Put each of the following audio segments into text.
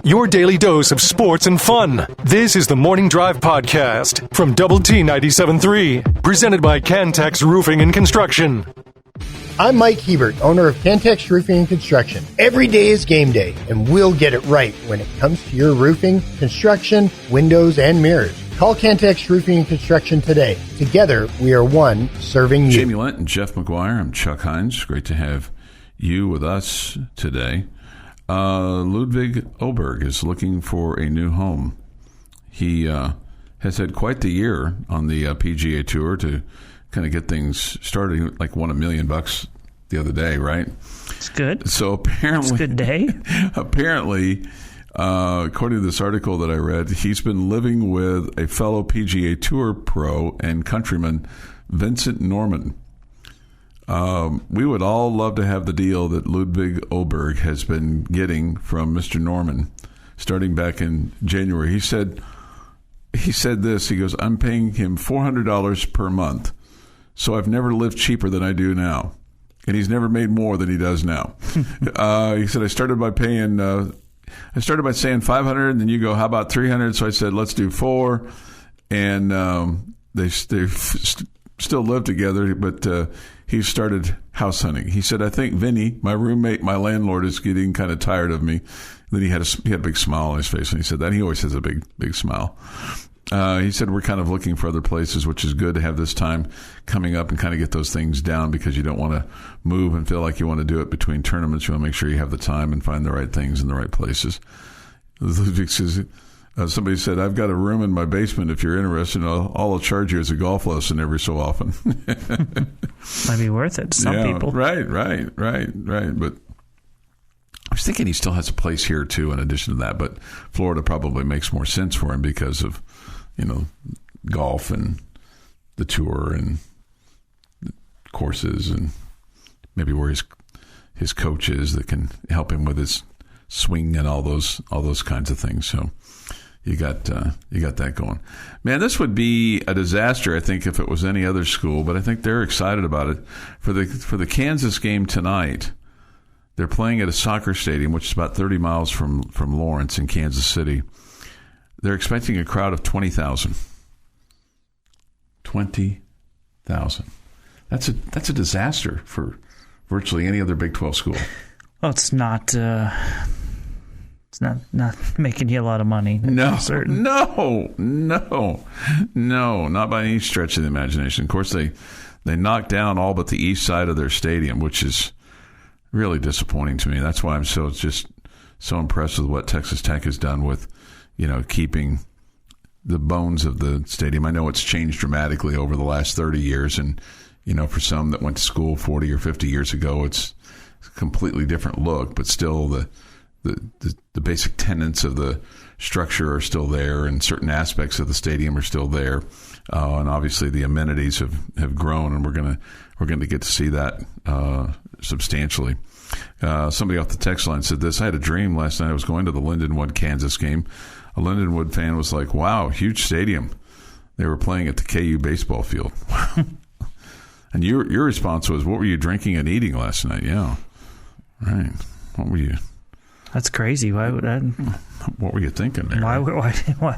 Your daily dose of sports and fun. This is the Morning Drive Podcast from Double T 97.3, presented by Cantex Roofing and Construction. I'm Mike Hebert, owner of Cantex Roofing and Construction. Every day is game day, and we'll get it right when it comes to your roofing, construction, windows, and mirrors. Call Cantex Roofing and Construction today. Together, we are one serving you. Jamie Lent and Jeff McGuire. I'm Chuck Heinz. Great to have you with us today. Ludwig Oberg is looking for a new home. He has had quite the year on the PGA Tour to kind of get things started. Like won $1 million the other day, right? It's good. So apparently, it's a good day. Apparently, according to this article that I read, he's been living with a fellow PGA Tour pro and countryman, Vincent Norman. We would all love to have the deal that Ludwig Oberg has been getting from Mr. Norman starting back in January. He said this, he goes, I'm paying him $400 per month, so I've never lived cheaper than I do now. And he's never made more than he does now. He said, I started by saying $500, and then you go, how about $300? So I said, let's do $400. And they still live together, but he started house hunting. He said, I think Vinny, my roommate, my landlord, is getting kind of tired of me. And then he had a big smile on his face when he said that. He always has a big smile. He said, we're kind of looking for other places, which is good to have this time coming up and kind of get those things down, because you don't want to move and feel like you want to do it between tournaments. You want to make sure you have the time and find the right things in the right places. Ludwig says, somebody said, I've got a room in my basement. If you're interested, all I'll charge you is a golf lesson every so often. Might be worth it to some people. Right. But I was thinking he still has a place here, too, in addition to that. But Florida probably makes more sense for him because of, golf and the tour and the courses, and maybe where his coach is that can help him with his swing and all those kinds of things. So you got that going. Man, this would be a disaster, I think, if it was any other school, but I think they're excited about it. For the Kansas game tonight, they're playing at a soccer stadium, which is about 30 miles from Lawrence in Kansas City. They're expecting a crowd of 20,000. 20,000. That's a disaster for virtually any other Big 12 school. Well, it's not making you a lot of money. No, not by any stretch of the imagination. Of course, they knocked down all but the east side of their stadium, which is really disappointing to me. That's why I'm so impressed with what Texas Tech has done with, keeping the bones of the stadium. I know it's changed dramatically over the last 30 years, and for some that went to school 40 or 50 years ago, it's a completely different look, but still the basic tenets of the structure are still there, and certain aspects of the stadium are still there. And obviously the amenities have grown, and we're going to get to see that substantially. Somebody off the text line said this: I had a dream last night. I was going to the Lindenwood, Kansas game. A Lindenwood fan was like, wow, huge stadium. They were playing at the KU baseball field. And your response was, what were you drinking and eating last night? Yeah. Right. What were you? That's crazy. Why would that? What were you thinking there? Why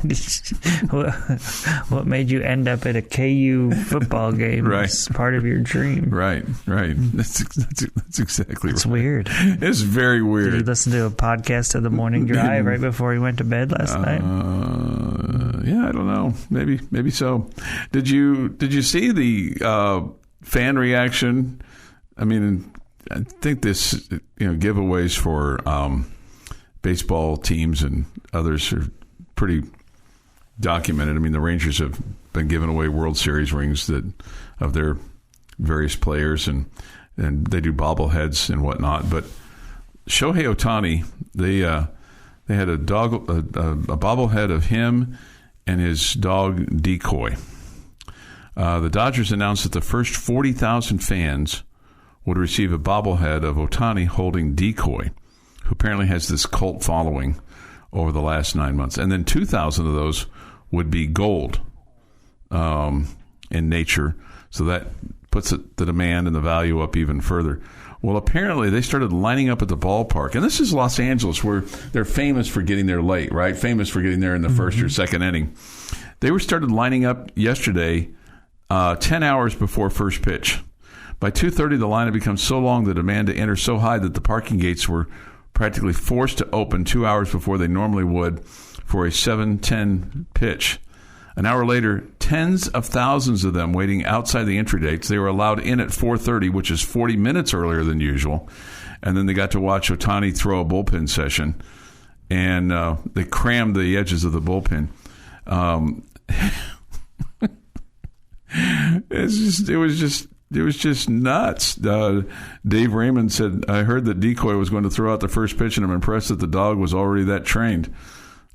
did what made you end up at a KU football game? Right. As part of your dream. Right. That's exactly right. It's weird. It's very weird. Did you listen to a podcast of the Morning Drive right before you went to bed last night? Yeah, I don't know. Maybe so. Did you see the fan reaction? I mean, I think this giveaways for baseball teams and others are pretty documented. I mean, the Rangers have been giving away World Series rings of their various players, and they do bobbleheads and whatnot. But Shohei Ohtani, they had a bobblehead of him and his dog Decoy. The Dodgers announced that the first 40,000 fans would receive a bobblehead of Ohtani holding Decoy, who apparently has this cult following over the last 9 months. And then 2,000 of those would be gold in nature. So that puts the demand and the value up even further. Well, apparently they started lining up at the ballpark. And this is Los Angeles, where they're famous for getting there late, right? Famous for getting there in the first or second inning. They started lining up yesterday 10 hours before first pitch. By 2:30, the line had become so long, the demand to enter so high that the parking gates were practically forced to open 2 hours before they normally would for a 7:10 pitch. An hour later, tens of thousands of them waiting outside the entry gates. They were allowed in at 4:30, which is 40 minutes earlier than usual. And then they got to watch Ohtani throw a bullpen session. And they crammed the edges of the bullpen. It was just nuts. Dave Raymond said, I heard that Decoy was going to throw out the first pitch, and I'm impressed that the dog was already that trained.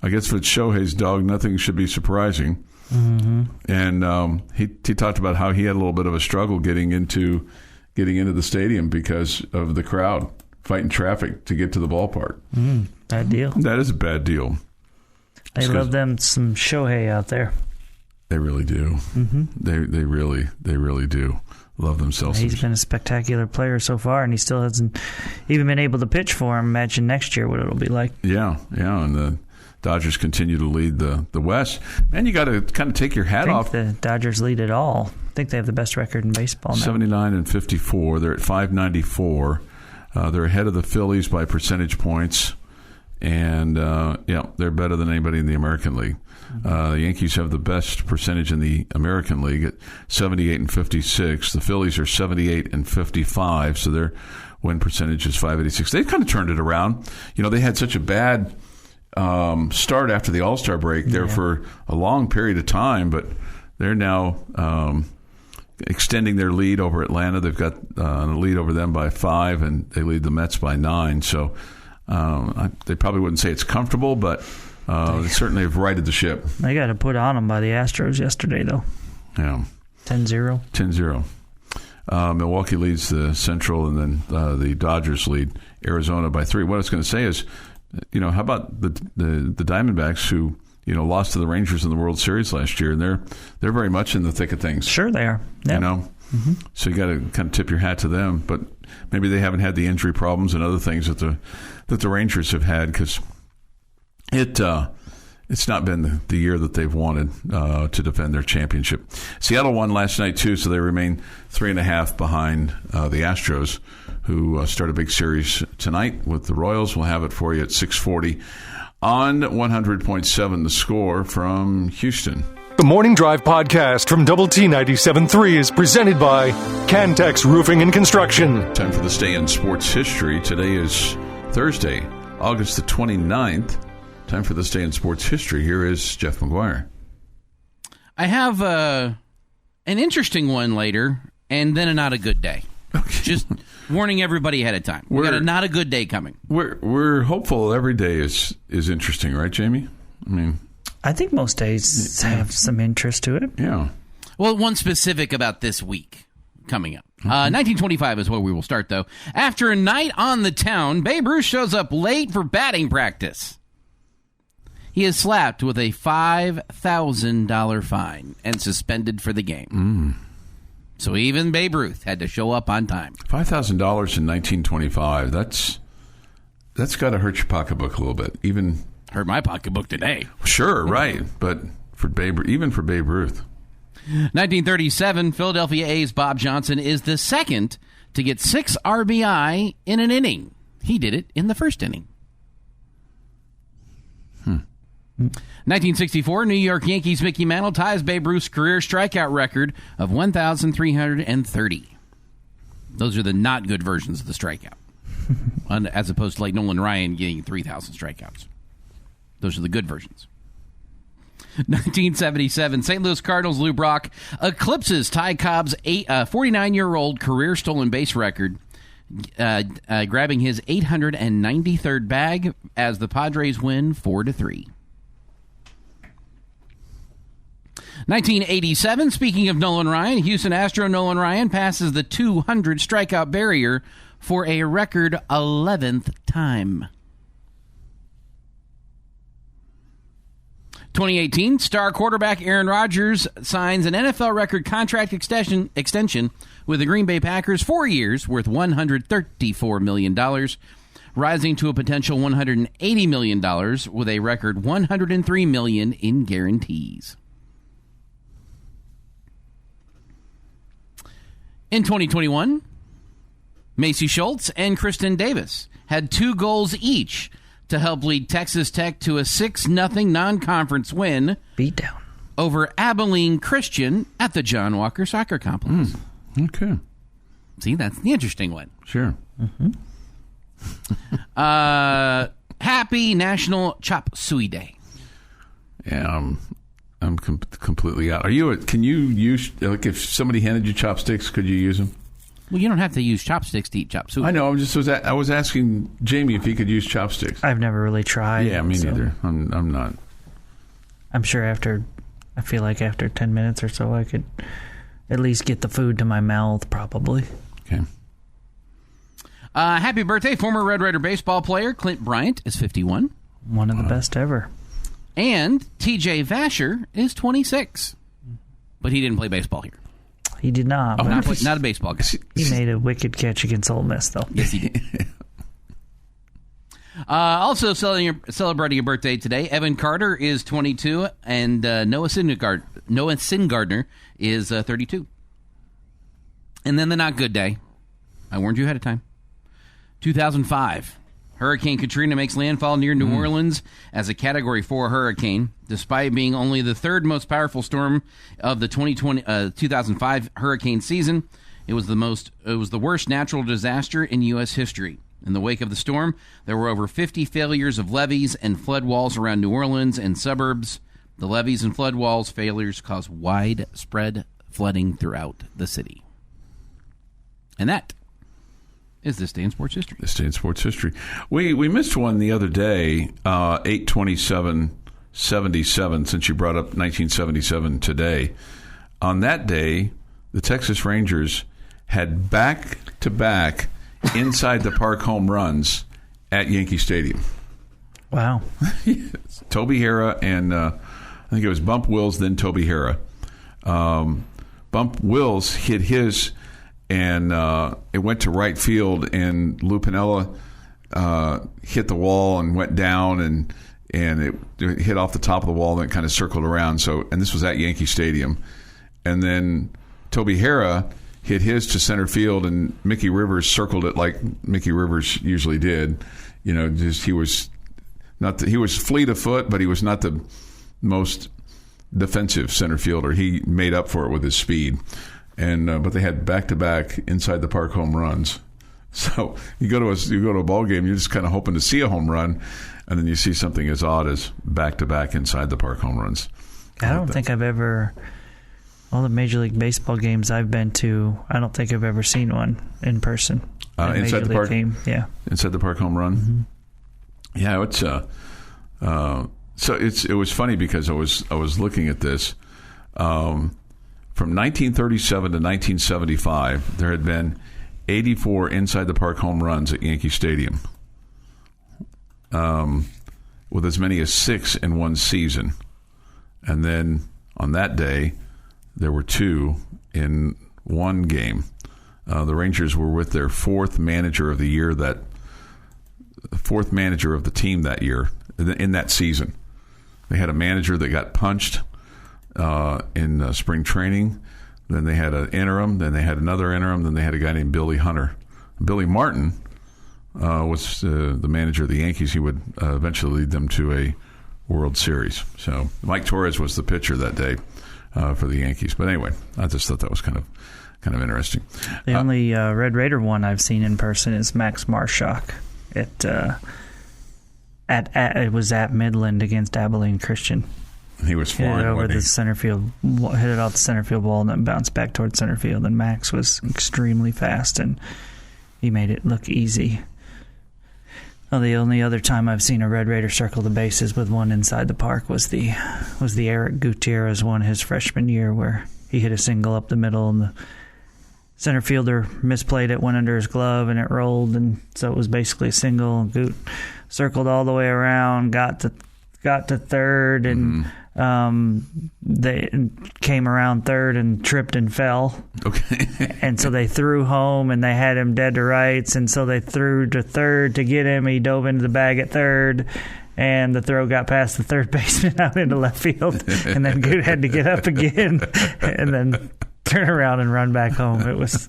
I guess if it's Shohei's dog, nothing should be surprising. Mm-hmm. And he talked about how he had a little bit of a struggle getting into the stadium because of the crowd fighting traffic to get to the ballpark. Bad deal. That is a bad deal. They love them some Shohei out there. They really do. Mm-hmm. They really do. Love themselves. He's been a spectacular player so far, and he still hasn't even been able to pitch for him. Imagine next year what it'll be like. Yeah, and the Dodgers continue to lead the West. Man, you got to kind of take your hat off. The Dodgers lead it all. I think they have the best record in baseball now. 79-54. They're at 594. They're ahead of the Phillies by percentage points. And, they're better than anybody in the American League. The Yankees have the best percentage in the American League at 78-56. The Phillies are 78-55, so their win percentage is 586. They've kind of turned it around. They had such a bad start after the All-Star break there for a long period of time, but they're now extending their lead over Atlanta. They've got a lead over them by 5, and they lead the Mets by 9. So they probably wouldn't say it's comfortable, but they certainly have righted the ship. They got to put on them by the Astros yesterday, though. Yeah. 10-0. 10-0. Milwaukee leads the Central, and then the Dodgers lead Arizona by 3. What I was going to say is, how about the Diamondbacks who, lost to the Rangers in the World Series last year, and they're very much in the thick of things. Sure they are. Yep. Mm-hmm. So you got to kind of tip your hat to them, but maybe they haven't had the injury problems and other things that the Rangers have had, because it's not been the year that they've wanted to defend their championship. Seattle won last night too, so they remain 3.5 behind the Astros, who start a big series tonight with the Royals. We'll have it for you at 6:40 on 100.7 The Score from Houston. The Morning Drive podcast from Double T 97.3 is presented by Cantex Roofing and Construction. Time for this day in sports history. Today is Thursday, August the 29th. Time for this day in sports history. Here is Jeff McGuire. I have an interesting one later, and then a not a good day. Okay. Just warning everybody ahead of time. We got a not a good day coming. We're hopeful every day is interesting, right, Jamie? I think most days have some interest to it. Yeah. Well, one specific about this week coming up. 1925 is where we will start, though. After a night on the town, Babe Ruth shows up late for batting practice. He is slapped with a $5,000 fine and suspended for the game. So even Babe Ruth had to show up on time. $5,000 in 1925. That's got to hurt your pocketbook a little bit. Even hurt my pocketbook today. Sure, right. But even for Babe Ruth. 1937, Philadelphia A's Bob Johnson is the second to get 6 RBI in an inning. He did it in the first inning. 1964, New York Yankees Mickey Mantle ties Babe Ruth's career strikeout record of 1,330. Those are the not good versions of the strikeout, as opposed to like Nolan Ryan getting 3,000 strikeouts. Those are the good versions. 1977, St. Louis Cardinals Lou Brock eclipses Ty Cobb's 49-year-old career stolen base record, grabbing his 893rd bag as the Padres win 4-3. 1987, speaking of Nolan Ryan, Houston Astro Nolan Ryan passes the 200 strikeout barrier for a record 11th time. 2018, star quarterback Aaron Rodgers signs an NFL record contract extension with the Green Bay Packers 4 years worth $134 million, rising to a potential $180 million with a record $103 million in guarantees. In 2021, Macy Schultz and Kristen Davis had 2 goals each to help lead Texas Tech to a 6-0 non-conference win Beatdown over Abilene Christian at the John Walker Soccer Complex. Okay. See, that's the interesting one. Sure. Happy National Chop Suey Day. Yeah, I'm completely out. Can you use, like, if somebody handed you chopsticks, could you use them? Well, you don't have to use chopsticks to eat chop suey. I know. I was asking Jamie if he could use chopsticks. I've never really tried. Yeah, me neither. I'm not. I'm sure after 10 minutes or so, I could at least get the food to my mouth, probably. Okay. Happy birthday, former Red Raider baseball player Clint Bryant is 51. One of the best ever. And T.J. Vasher is 26. But he didn't play baseball here. He did not. Not a baseball guy. He made a wicked catch against Ole Miss, though. Yes, he did. Also celebrating a birthday today, Evan Carter is 22, and Noah Syndergaard is 32. And then the not good day. I warned you ahead of time. 2005. Hurricane Katrina makes landfall near New Orleans as a Category 4 hurricane. Despite being only the third most powerful storm of the 2005 hurricane season, it was the worst natural disaster in U.S. history. In the wake of the storm, there were over 50 failures of levees and flood walls around New Orleans and suburbs. The levees and flood walls failures caused widespread flooding throughout the city. And that is This Day in Sports History. This Day in Sports History. We missed one the other day, 8/27/77, since you brought up 1977 today. On that day, the Texas Rangers had back-to-back inside the park home runs at Yankee Stadium. Wow. Toby Harrah and I think it was Bump Wills, then Toby Harrah. Bump Wills hit his, and it went to right field, and Lou Piniella hit the wall and went down, and it hit off the top of the wall, and it kind of circled around. And this was at Yankee Stadium. And then Toby Harrah hit his to center field, and Mickey Rivers circled it like Mickey Rivers usually did. You know, just he was fleet of foot, but he was not the most defensive center fielder. He made up for it with his speed. And but they had back-to-back inside the park home runs. So you go to a ball game, you're just kind of hoping to see a home run, and then you see something as odd as back-to-back inside the park home runs. I don't think I've ever. All the Major League Baseball games I've bbeen to, I don't think I've ever seen one in person. Inside the park game, yeah. Inside the park home run. Mm-hmm. Yeah, it's so it was funny because I was looking at this. From 1937 to 1975, there had been 84 inside the park home runs at Yankee Stadium, with as many as 6 in one season. And then on that day, there were 2 in one game. The Rangers were with their 4th manager of the year, the 4th manager of the team that year, in that season. They had a manager that got punched in spring training. Then they had an interim. Then they had another interim. Then they had a guy named Billy Hunter. Billy Martin was the manager of the Yankees. He would eventually lead them to a World Series. So Mike Torres was the pitcher that day for the Yankees. But anyway, I just thought that was kind of interesting. The only Red Raider one I've seen in person is Max Marshak. It was at Midland against Abilene Christian. He was flying over the center field, hit it off the center field wall, and then bounced back towards center field. And Max was extremely fast, and he made it look easy. Well, the only other time I've seen a Red Raider circle the bases with one inside the park was the Eric Gutierrez one his freshman year, where he hit a single up the middle, and the center fielder misplayed it, went under his glove, and it rolled, and so it was basically a single. And Goot circled all the way around, got got to third, and they came around third and tripped and fell. Okay. And so they threw home, and they had him dead to rights, and so they threw to third to get him. He dove into the bag at third, and the throw got past the third baseman out into left field, and then had to get up again and then turn around and run back home. It was,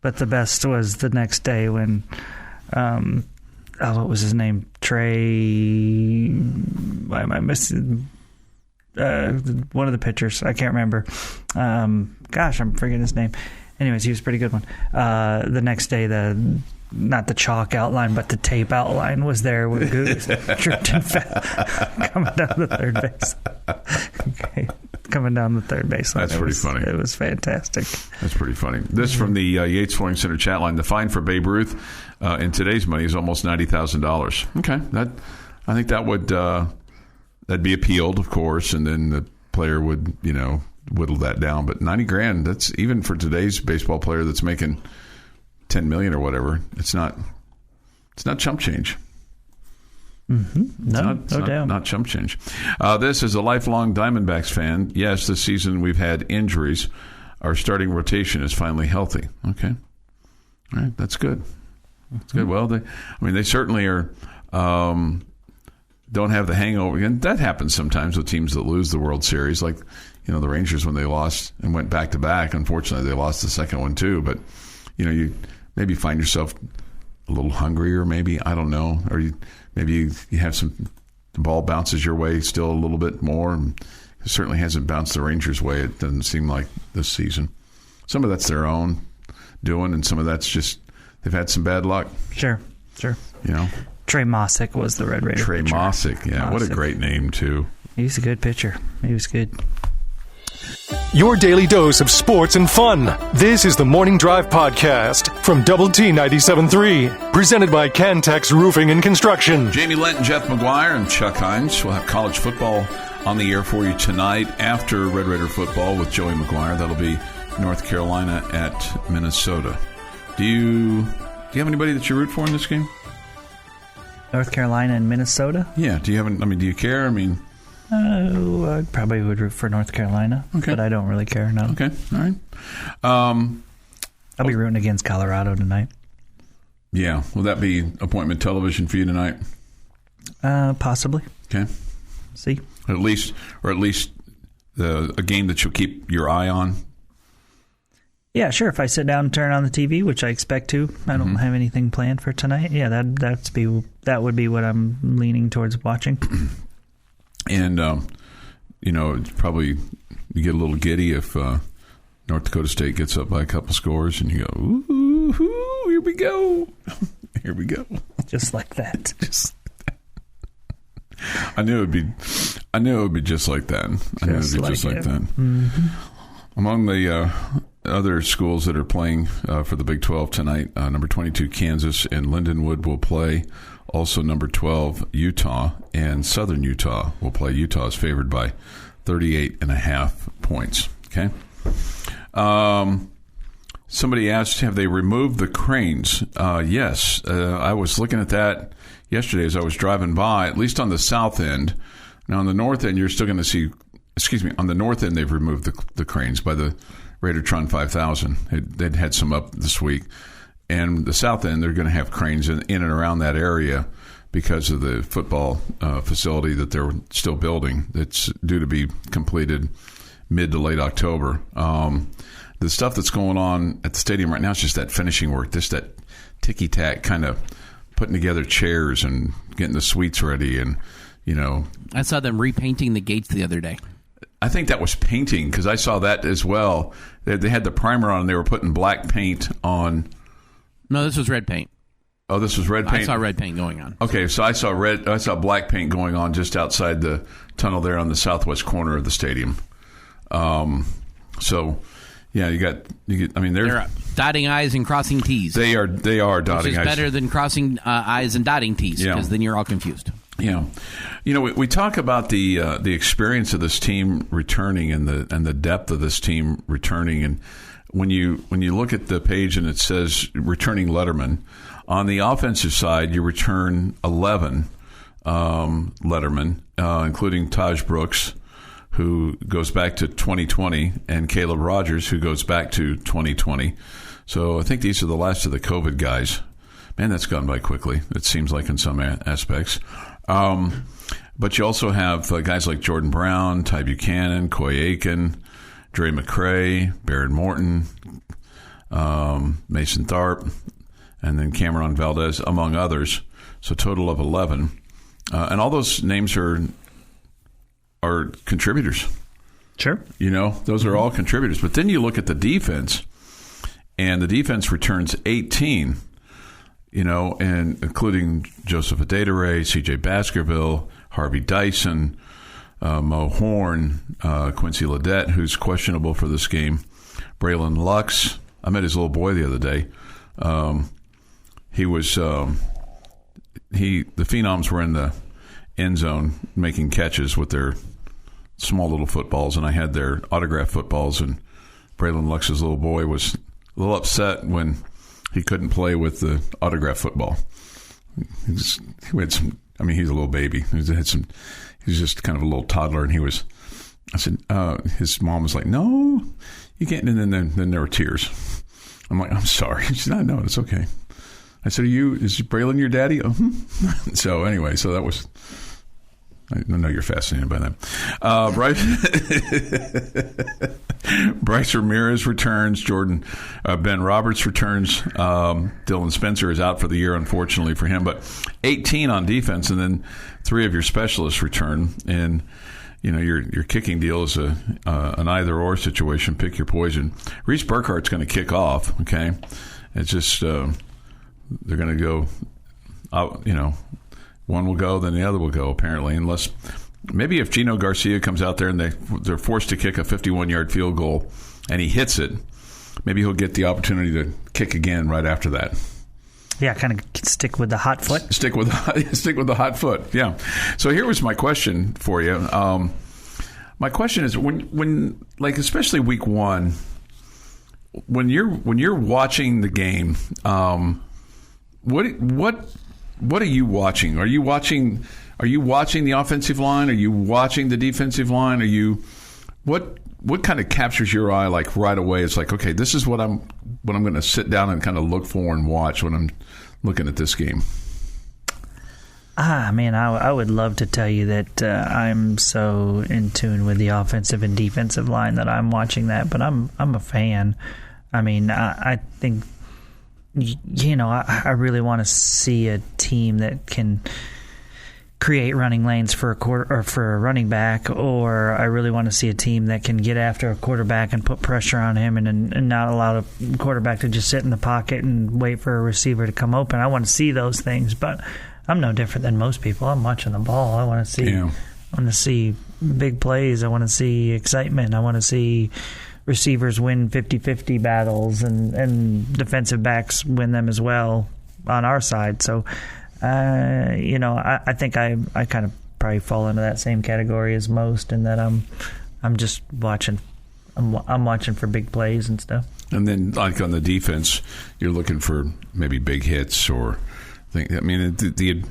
but the best was the next day when, what was his name? Trey. Why am I missing? One of the pitchers. I can't remember. I'm forgetting his name. Anyways, he was a pretty good one. The next day, not the chalk outline, but the tape outline was there when Goose tripped and fell coming down the third base. Okay. Coming down the third baseline. That's pretty funny. It was fantastic. That's pretty funny. This from the Yates Flooring Center chat line. The fine for Babe Ruth in today's money is almost $90,000. Okay, I think that would that'd be appealed, of course, and then the player would whittle that down. But $90,000, that's even for today's baseball player that's making $10 million or whatever. It's not chump change. No doubt. Not chump change. This is a lifelong Diamondbacks fan. Yes, this season we've had injuries. Our starting rotation is finally healthy. Okay. All right. That's good. That's good. Well, they certainly are, don't have the hangover. And that happens sometimes with teams that lose the World Series. Like, the Rangers when they lost and went back-to-back. Unfortunately, they lost the second one too. But, you maybe find yourself a little hungrier, maybe. I don't know. Or maybe you have the ball bounces your way still a little bit more. And it certainly hasn't bounced the Rangers' way, it doesn't seem like, this season. Some of that's their own doing, and some of that's just they've had some bad luck. Sure. Trey Mossick was the Red Raider Trey pitcher. Mossick, yeah. Mossick. What a great name, too. He's a good pitcher. He was good. Your daily dose of sports and fun. This is the Morning Drive Podcast from Double T 97.3. Presented by Cantex Roofing and Construction. Jamie Lent and Jeff McGuire and Chuck Heinz will have college football on the air for you tonight after Red Raider football with Joey McGuire. That'll be North Carolina at Minnesota. Do you have anybody that you root for in this game? North Carolina and Minnesota? Yeah. Do you care? I probably would root for North Carolina, but I don't really care, no. Okay, all right. I'll be rooting against Colorado tonight. Yeah. Will that be appointment television for you tonight? Possibly. Okay. See? At least a game that you'll keep your eye on? Yeah, sure. If I sit down and turn on the TV, which I expect to, I don't have anything planned for tonight. Yeah, that would be what I'm leaning towards watching. And, it's probably you get a little giddy if North Dakota State gets up by a couple scores and you go, ooh, here we go. Here we go. Just like that. I knew it would be just like that. Just like that. Mm-hmm. Among the other schools that are playing for the Big 12 tonight, number 22 Kansas and Lindenwood will play. Also, number 12 Utah and Southern Utah will play. Utah is favored by 38.5 points. Okay. Somebody asked, have they removed the cranes? Yes. I was looking at that yesterday as I was driving by, at least on the south end. Now, on the north end, you're still going to see, on the north end, they've removed the cranes by the Raidertron 5000. They'd had some up this week. And the south end, they're going to have cranes in and around that area because of the football facility that they're still building. That's due to be completed mid to late October. The stuff that's going on at the stadium right now is just that finishing work, just that ticky-tack kind of putting together chairs and getting the suites ready. And, I saw them repainting the gates the other day. I think that was painting because I saw that as well. They had the primer on and they were putting black paint on. No, this was red paint. Oh, this was red paint? I saw red paint going on. Okay, so I saw black paint going on just outside the tunnel there on the southwest corner of the stadium. So, yeah, they're dotting I's and crossing T's. They are dotting I's. Which is better than crossing I's and dotting T's, because then you're all confused. Yeah. We talk about the experience of this team returning and the depth of this team returning, and when you look at the page and it says returning Letterman, on the offensive side you return 11 lettermen, including Taj Brooks, who goes back to 2020, and Caleb Rogers, who goes back to 2020. So I think these are the last of the COVID guys. Man, that's gone by quickly, it seems like, in some aspects. But you also have guys like Jordan Brown, Ty Buchanan, Coy Aiken, Dre McCray, Barron Morton, Mason Tharp, and then Cameron Valdez, among others. So total of 11. And all those names are contributors. Sure. Those are all contributors. But then you look at the defense, and the defense returns 18, and including Joseph Adedire, C.J. Baskerville, Harvey Dyson, Mo Horn, Quincy Ledet, who's questionable for this game, Braylon Lux. I met his little boy the other day. He was the Phenoms were in the end zone making catches with their small little footballs, and I had their autographed footballs, and Braylon Lux's little boy was a little upset when he couldn't play with the autographed football. He had some. I mean, he's a little baby. He was just kind of a little toddler, and I said, his mom was like, "No, you can't." And then there were tears. I'm like, "I'm sorry." She said, "No, it's okay." I said, is Braylon your daddy? So anyway, that was. I know you're fascinated by that. Bryce Ramirez returns. Ben Roberts returns. Dylan Spencer is out for the year, unfortunately for him. But 18 on defense, and then 3 of your specialists return. And your kicking deal is an either-or situation. Pick your poison. Reese Burkhart's going to kick off. Okay, it's just they're going to go out. One will go, then the other will go, apparently, unless maybe if Gino Garcia comes out there and they're forced to kick a 51-yard field goal and he hits it, maybe he'll get the opportunity to kick again right after that. Yeah, kind of stick with the hot foot. Stick with the hot foot. Yeah. So here was my question for you. My question is when like especially week 1, when you're watching the game, what are you watching? Are you watching the offensive line? Are you watching the defensive line? What kind of captures your eye like right away? It's like, okay, this is what I'm going to sit down and kind of look for and watch when I'm looking at this game. Man, I would love to tell you that I'm so in tune with the offensive and defensive line that I'm watching that, but I'm a fan. I mean, I think. I really want to see a team that can create running lanes for a quarter or for a running back, or I really want to see a team that can get after a quarterback and put pressure on him and not allow the quarterback to just sit in the pocket and wait for a receiver to come open. I want to see those things, but I'm no different than most people. I'm watching the ball. I want to see. Yeah. I want to see big plays. I want to see excitement. I want to see receivers win 50-50 battles and defensive backs win them as well on our side. So, I think I kind of probably fall into that same category as most, in that I'm just watching. I'm watching for big plays and stuff. And then, like on the defense, you're looking for maybe big hits or things. I mean, the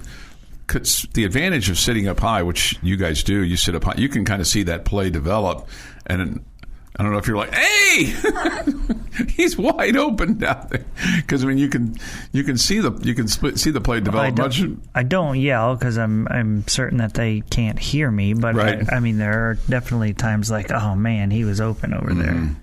advantage of sitting up high, which you guys do, you sit up high, you can kind of see that play develop, and I don't know if you're like, hey, he's wide open down there, because I mean you can see the play develop. I don't yell because I'm certain that they can't hear me, but right. I mean there are definitely times like, oh man, he was open over there,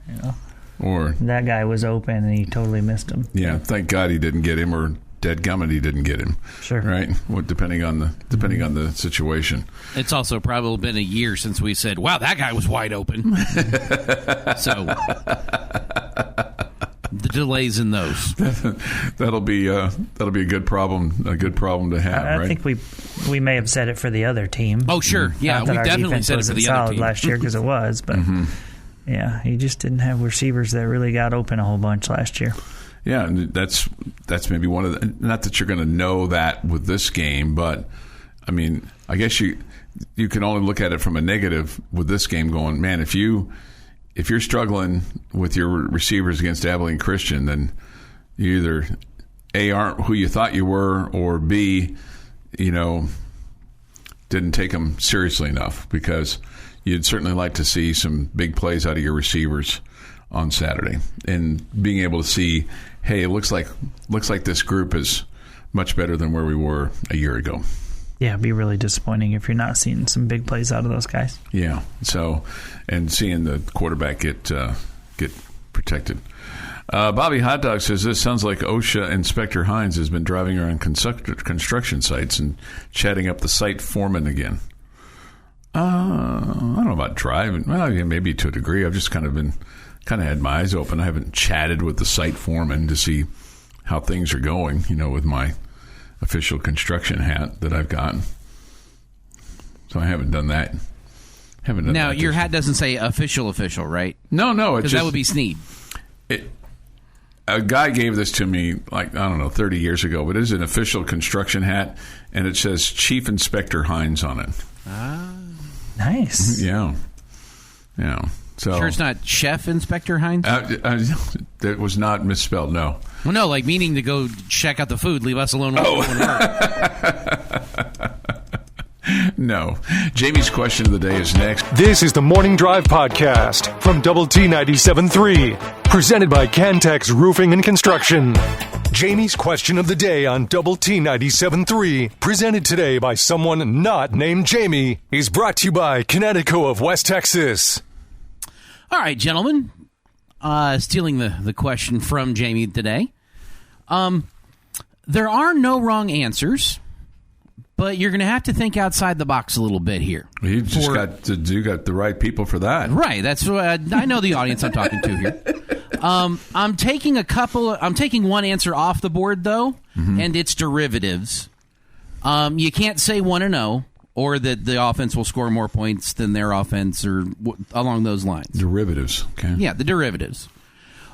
or that guy was open and he totally missed him. Yeah, thank God he didn't get him, or dadgummit he didn't get him. Sure. Right? Well, depending on the situation. It's also probably been a year since we said, wow, that guy was wide open. So the delays in those. That'll be a good problem to have, I right? think we may have said it for the other team. Oh, sure. Yeah, we definitely said it for the other team last year, because it was, but yeah, he just didn't have receivers that really got open a whole bunch last year. Yeah, and that's maybe one of the, not that you're going to know that with this game, but I mean, I guess you can only look at it from a negative with this game, going, man, if you're struggling with your receivers against Abilene Christian, then you either A, aren't who you thought you were, or B, didn't take them seriously enough, because you'd certainly like to see some big plays out of your receivers on Saturday, and being able to see, hey, it looks like this group is much better than where we were a year ago. Yeah, it'd be really disappointing if you're not seeing some big plays out of those guys. Yeah. So, and seeing the quarterback get protected. Bobby Hot Dog says, this sounds like OSHA Inspector Heinz has been driving around construction sites and chatting up the site foreman again. I don't know about driving. Well, yeah, maybe to a degree. I've just kind of had my eyes open. I haven't chatted with the site foreman to see how things are going, with my official construction hat that I've gotten. So I haven't done that. Now, your hat doesn't say official, right? No. Because that would be Sneed. A guy gave this to me, 30 years ago, but it is an official construction hat, and it says Chief Inspector Heinz on it. Ah. Nice. Yeah. So, sure it's not Chef Inspector Heinz? It was not misspelled, no. Well, no, like meaning to go check out the food, leave us alone. No. Jamie's question of the day is next. This is the Morning Drive Podcast from Double T 97.3, presented by Cantex Roofing and Construction. Jamie's question of the day on Double T 97.3, presented today by someone not named Jamie, is brought to you by Connecticut of West Texas. All right, gentlemen. Stealing the question from Jamie today. There are no wrong answers, but you're going to have to think outside the box a little bit here. You got the right people for that. Right. That's what I know the audience I'm talking to here. I'm taking one answer off the board, though, and it's derivatives. You can't say 1-0 or that the offense will score more points than their offense or along those lines. Derivatives. Okay. Yeah, the derivatives.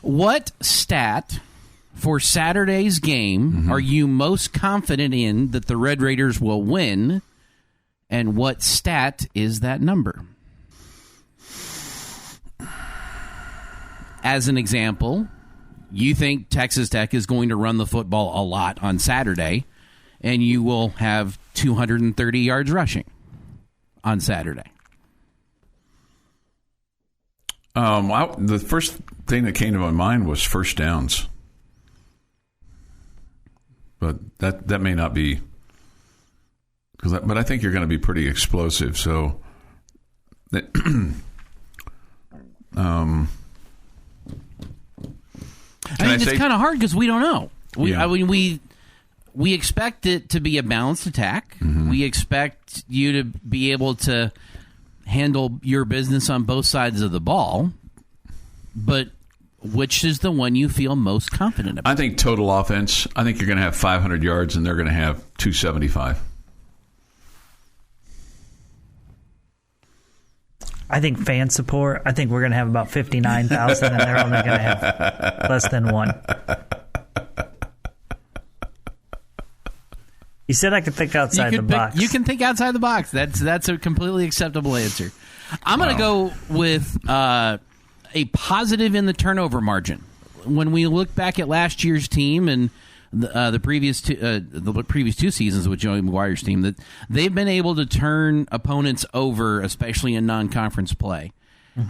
What stat for Saturday's game are you most confident in that the Red Raiders will win, and what stat is that number? As an example, you think Texas Tech is going to run the football a lot on Saturday, and you will have 230 yards rushing on Saturday. The first thing that came to my mind was first downs. But that may not be, but I think you're going to be pretty explosive. So, it's kind of hard because we don't know. We expect it to be a balanced attack. We expect you to be able to handle your business on both sides of the ball. But which is the one you feel most confident about? I think total offense. I think you're going to have 500 yards, and they're going to have 275. I think fan support. I think we're going to have about 59,000, and they're only going to have less than 1. You said I could think outside the box. You can think outside the box. That's a completely acceptable answer. I'm going to go with a positive in the turnover margin. When we look back at last year's team and the previous two seasons with Joey McGuire's team, that they've been able to turn opponents over, especially in non-conference play,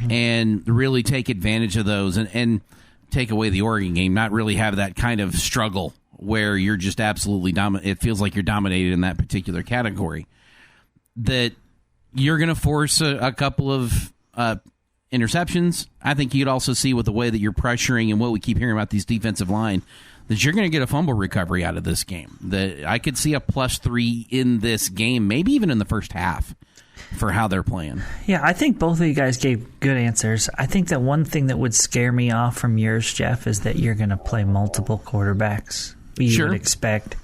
and really take advantage of those and take away the Oregon game, not really have that kind of struggle where you're just absolutely it feels like you're dominated in that particular category. That you're going to force a couple of interceptions. I think you'd also see with the way that you're pressuring and what we keep hearing about these defensive line, that you're going to get a fumble recovery out of this game. That I could see a +3 in this game, maybe even in the first half, for how they're playing. Yeah, I think both of you guys gave good answers. I think that one thing that would scare me off from yours, Jeff, is that you're going to play multiple quarterbacks. You would expect.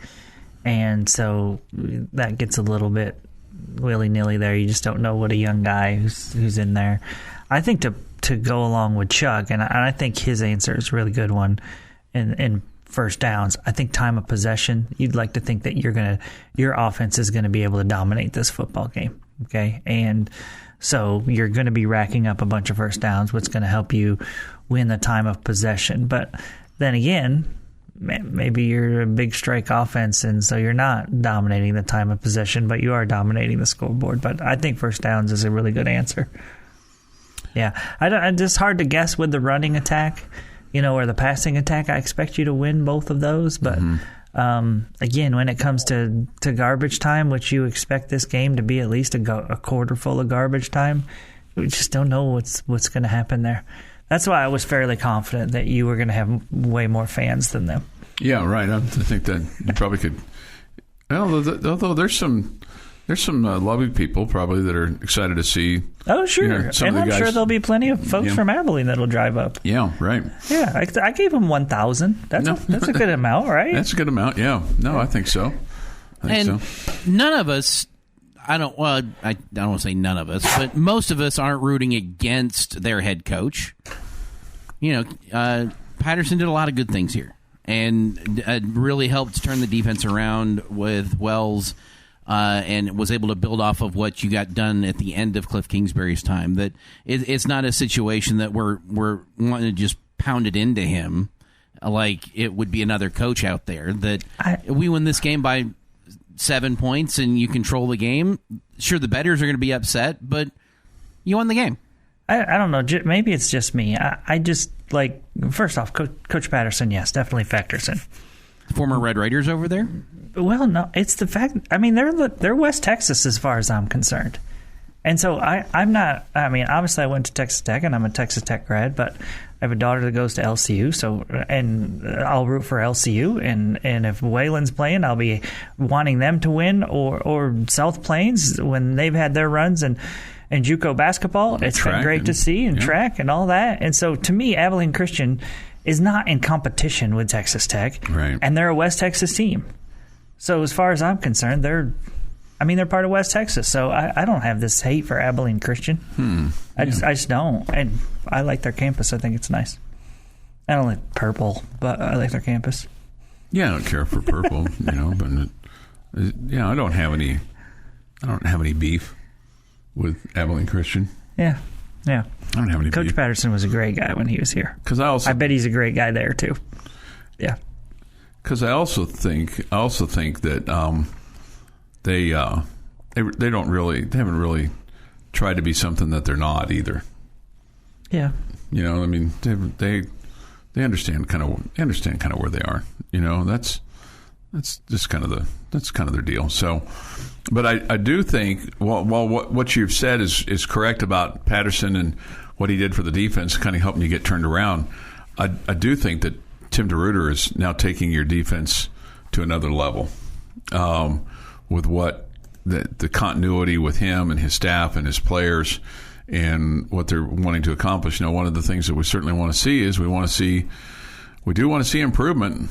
And so that gets a little bit willy-nilly there. You just don't know what a young guy who's in there. I think to go along with Chuck, and I think his answer is a really good one in first downs. I think time of possession, you'd like to think that your offense is going to be able to dominate this football game. Okay? And so you're going to be racking up a bunch of first downs, what's going to help you win the time of possession. But then again, maybe you're a big strike offense, and so you're not dominating the time of possession, but you are dominating the scoreboard. But I think first downs is a really good answer. Yeah, it's just hard to guess with the running attack, or the passing attack. I expect you to win both of those, but again, when it comes to garbage time, which you expect this game to be at least a quarter full of garbage time, we just don't know what's going to happen there. That's why I was fairly confident that you were going to have way more fans than them. Yeah, right. I think that you probably could. Although there's some lovely people probably that are excited to see. Oh, sure. And I'm sure there'll be plenty of folks from Abilene that'll drive up. Yeah, right. Yeah, I gave them 1,000. That's a good amount, right? That's a good amount, yeah. No, I think so. None of us, I don't want to say none of us, but most of us aren't rooting against their head coach. Patterson did a lot of good things here and really helped turn the defense around with Wells and was able to build off of what you got done at the end of Cliff Kingsbury's time. That it's not a situation that we're wanting to just pound it into him like it would be another coach out there. That we win this game by 7 points and you control the game. Sure, the bettors are going to be upset, but you won the game. I don't know. Maybe it's just me. I just like, first off, Coach Patterson, yes, definitely factors in. Former Red Raiders over there? Well, no, it's the fact. I mean, they're West Texas as far as I'm concerned, and so I'm not. I mean, obviously, I went to Texas Tech, and I'm a Texas Tech grad, but I have a daughter that goes to LCU, so and I'll root for LCU, and if Wayland's playing, I'll be wanting them to win, or South Plains when they've had their runs and JUCO basketball. It's been great to see, and track and all that, and so to me, Abilene Christian is not in competition with Texas Tech, right? And they're a West Texas team. So as far as I'm concerned, they're part of West Texas. So I don't have this hate for Abilene Christian. I just don't. And I like their campus. I think it's nice. I don't like purple, but I like their campus. Yeah, I don't care for purple, but I don't have any beef with Abilene Christian. Yeah. I don't have any Coach beef. Patterson was a great guy when he was here. I bet he's a great guy there too. Yeah. Because I also think that they haven't really tried to be something that they're not either. Yeah. I mean, they understand kind of where they are. That's just kind of their deal. So, but I do think while what you've said is correct about Patterson and what he did for the defense, kind of helping you get turned around. I do think that Tim DeRuyter is now taking your defense to another level with what the continuity with him and his staff and his players and what they're wanting to accomplish. One of the things that we certainly want to see is we do want to see improvement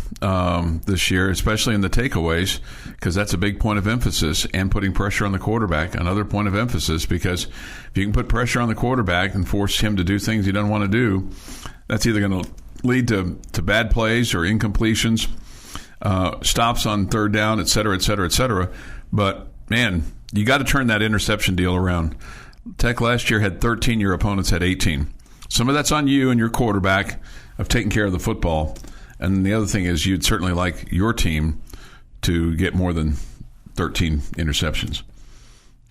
this year, especially in the takeaways, because that's a big point of emphasis, and putting pressure on the quarterback, another point of emphasis, because if you can put pressure on the quarterback and force him to do things he doesn't want to do, that's either going to lead to bad plays or incompletions, stops on third down, et cetera, et cetera, et cetera. But, man, you got to turn that interception deal around. Tech last year had 13. Your opponents had 18. Some of that's on you and your quarterback of taking care of the football. And the other thing is you'd certainly like your team to get more than 13 interceptions.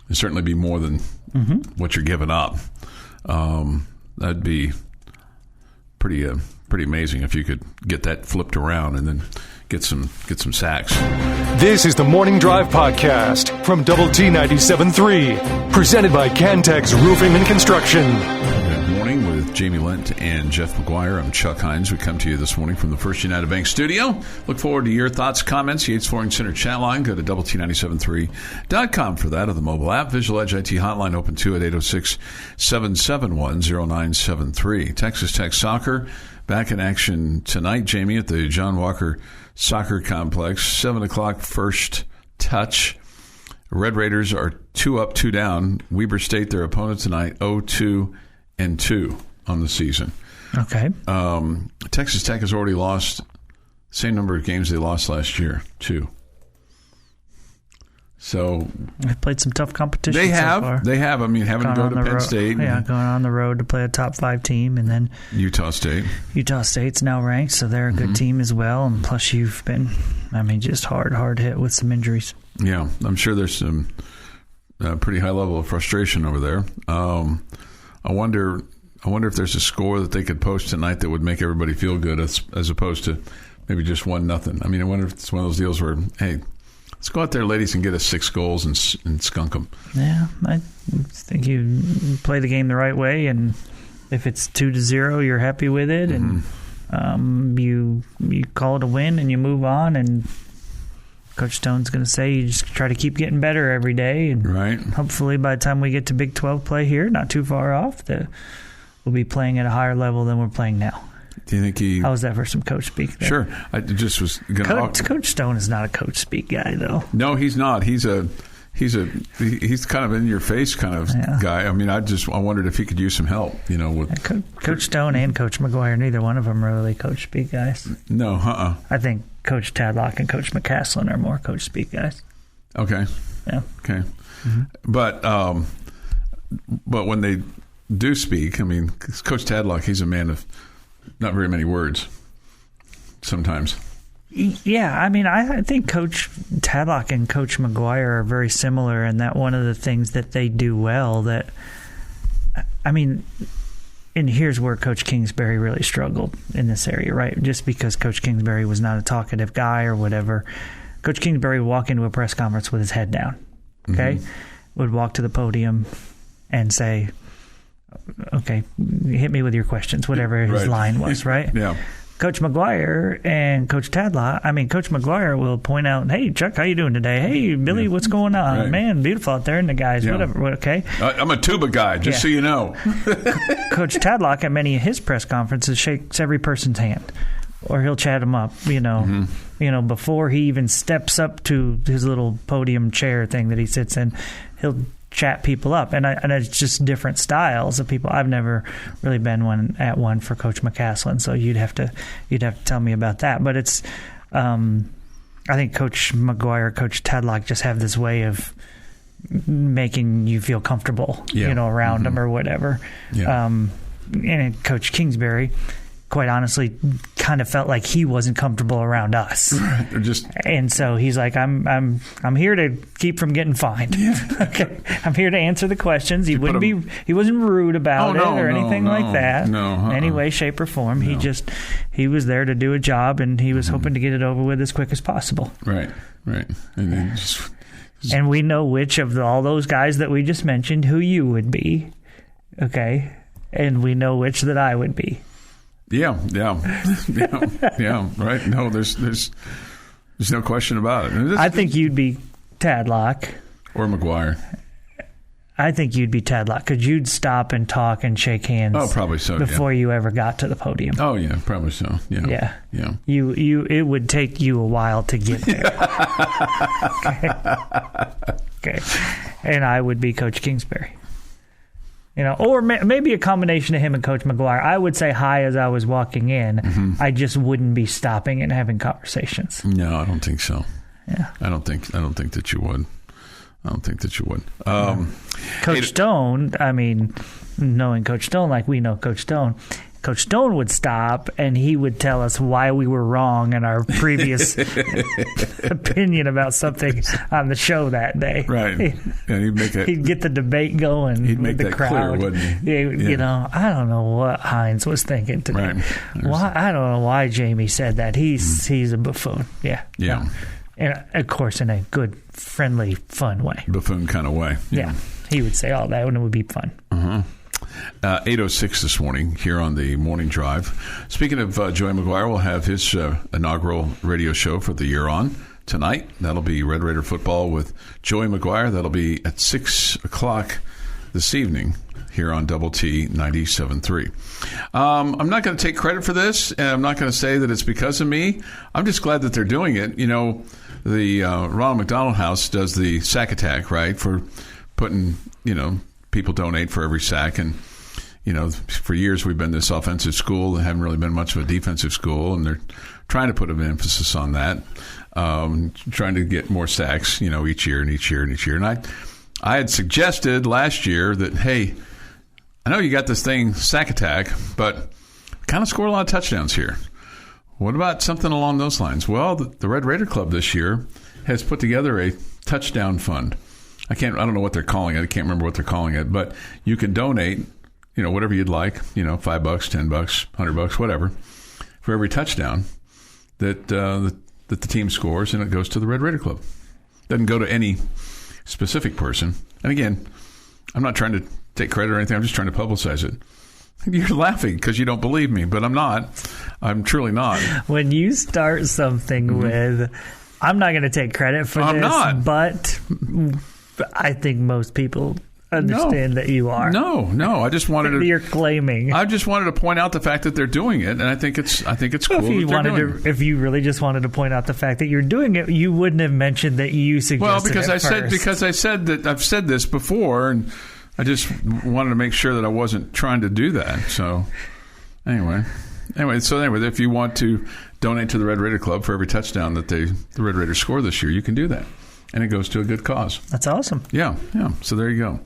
It'd certainly be more than what you're giving up. That'd be pretty amazing if you could get that flipped around and then get some sacks. This is the Morning Drive Podcast from Double T 97.3, presented by Cantex Roofing and Construction. Good morning with Jamie Lent and Jeff McGuire. I'm Chuck Heinz. We come to you this morning from the First United Bank studio. Look forward to your thoughts, comments. Yates Flooring Center chat line. Go to doublet973.com for that, or the mobile app. Visual Edge IT hotline open too at 806-771-0973. Texas Tech soccer back in action tonight, Jamie, at the John Walker Soccer Complex. 7 o'clock first touch. Red Raiders are 2 up, 2 down. Weber State, their opponent tonight, 0-2-2 on the season. Okay. Texas Tech has already lost the same number of games they lost last year, 2. So they've played some tough competition. They have. So far. They have. I mean, having to go to Penn State. Yeah, going on the road to play a top 5 team, and then Utah State. Utah State's now ranked, so they're a good team as well. And plus, you've been, just hard hit with some injuries. Yeah, I'm sure there's some pretty high level of frustration over there. I wonder if there's a score that they could post tonight that would make everybody feel good, as opposed to maybe just 1-0. I mean, I wonder if it's one of those deals where, hey, let's go out there, ladies, and get us 6 goals and skunk them. Yeah, I think you play the game the right way, and if it's 2-0, you're happy with it, and you call it a win, and you move on. And Coach Stone's going to say you just try to keep getting better every day, and hopefully by the time we get to Big 12 play here, not too far off, we'll be playing at a higher level than we're playing now. Do you think How was that for some coach speak there? Sure. I just was going to... Coach Stone is not a coach speak guy, though. No, he's not. He's kind of in your face kind of guy. I mean, I wondered if he could use some help, with Coach Stone and Coach McGuire, neither one of them are really coach speak guys. No, I think Coach Tadlock and Coach McCaslin are more coach speak guys. Okay. Yeah. Okay. But when they do speak, I mean, Coach Tadlock, he's a man of not very many words sometimes. Yeah, I mean, I think Coach Tadlock and Coach McGuire are very similar in that one of the things that they do well and here's where Coach Kingsbury really struggled in this area, right? Just because Coach Kingsbury was not a talkative guy or whatever, Coach Kingsbury would walk into a press conference with his head down, okay? Would walk to the podium and say, okay, hit me with your questions, whatever his line was, right? Yeah. Coach McGuire and Coach Tadlock, Coach McGuire will point out, hey, Chuck, how you doing today? Hey, Billy, what's going on? Right. Man, beautiful out there, and the guys, whatever, okay? I'm a tuba guy, just so you know. Coach Tadlock at many of his press conferences shakes every person's hand, or he'll chat them up, before he even steps up to his little podium chair thing that he sits in, he'll chat people up, and it's just different styles of people. I've never really been one for Coach McCaslin, so you'd have to tell me about that. But it's, I think Coach McGuire, Coach Tadlock just have this way of making you feel comfortable, around them or whatever. Yeah. And Coach Kingsbury, quite honestly, kind of felt like he wasn't comfortable around us. Right. And so he's like, I'm here to keep from getting fined. Yeah. Okay. I'm here to answer the questions. He wasn't rude about it or anything like that. No. Any way, shape, or form. No. He was there to do a job, and he was hoping to get it over with as quick as possible. Right. And and we know which of all those guys that we just mentioned who you would be. Okay. And we know which that I would be. Yeah, right. No, there's no question about it. I think you'd be Tadlock. Or McGuire. I think you'd be Tadlock, because you'd stop and talk and shake hands. Oh, probably so. Before you ever got to the podium. Oh yeah, probably so. Yeah. It would take you a while to get there. Okay. And I would be Coach Kingsbury. Or maybe a combination of him and Coach McGuire. I would say hi as I was walking in. I just wouldn't be stopping and having conversations. No, I don't think so. Yeah, I don't think that you would. Coach Stone, knowing Coach Stone like we know Coach Stone, Coach Stone would stop and he would tell us why we were wrong in our previous opinion about something on the show that day. Right. And he'd get the debate going. He'd make with the that crowd. clear, wouldn't he? I don't know what Heinz was thinking today. Right. I don't know why Jamie said that. He's a buffoon. Yeah. Yeah. And of course, in a good, friendly, fun way. Buffoon kind of way. Yeah. He would say all that, and it would be fun. 8:06 this morning here on the Morning Drive. Speaking of Joey McGuire, will have his inaugural radio show for the year on tonight. That'll be Red Raider football with Joey McGuire. That'll be at 6 o'clock this evening here on Double T 97.3. I'm not going to take credit for this, and I'm not going to say that it's because of me. I'm just glad that they're doing it. The Ronald McDonald House does the S.A.C Attack, right, for putting, people donate for every sack. And, for years we've been this offensive school and haven't really been much of a defensive school, and they're trying to put an emphasis on that, trying to get more sacks, each year and each year and each year. And I had suggested last year that, hey, I know you got this thing, S.A.C.K Attack, but kind of score a lot of touchdowns here. What about something along those lines? Well, the Red Raider Club this year has put together a touchdown fund. I don't know what they're calling it. I can't remember what they're calling it, but you can donate, whatever you'd like, $5, $10, $100, whatever, for every touchdown that the team scores, and it goes to the Red Raider Club. Doesn't go to any specific person. And again, I'm not trying to take credit or anything. I'm just trying to publicize it. You're laughing because you don't believe me, but I'm not. I'm truly not. When you start something with, I'm not going to take credit for this, but I think most people understand that you are. No. I just wanted to. You're claiming. I just wanted to point out the fact that they're doing it, and I think it's cool that they're doing it. If you really just wanted to point out the fact that you're doing it, you wouldn't have mentioned that you suggested because I said that I've said this before, and I just wanted to make sure that I wasn't trying to do that. So anyway, if you want to donate to the Red Raider Club for every touchdown that the Red Raiders score this year, you can do that. And it goes to a good cause. That's awesome. Yeah. So there you go.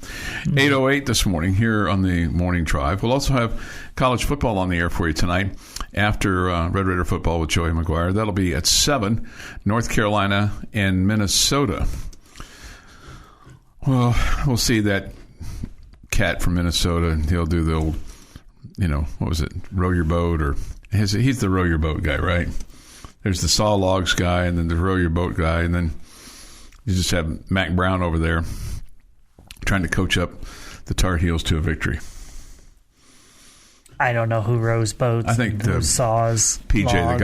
8:08 this morning here on the Morning Drive. We'll also have college football on the air for you tonight after Red Raider football with Joey McGuire. That'll be at 7, North Carolina and Minnesota. Well, we'll see that cat from Minnesota, and he'll do the old, what was it, row your boat, or he's the row your boat guy, right? There's the saw logs guy, and then the row your boat guy, and then you just have Mac Brown over there trying to coach up the Tar Heels to a victory. I don't know who rows boats. I think who saws PJ, logs.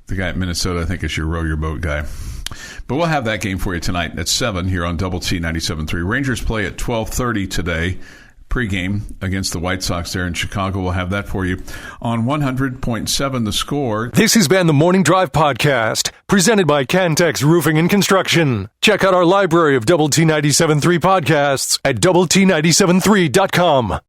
the guy at Minnesota, I think is your row your boat guy. But we'll have that game for you tonight at 7 here on Double T 97.3. Rangers play at 12:30 today, pregame against the White Sox there in Chicago. We'll have that for you on 100.7 The Score. This has been the Morning Drive Podcast, presented by Cantex Roofing and Construction. Check out our library of Double T 97.3 podcasts at doublet97.3.com.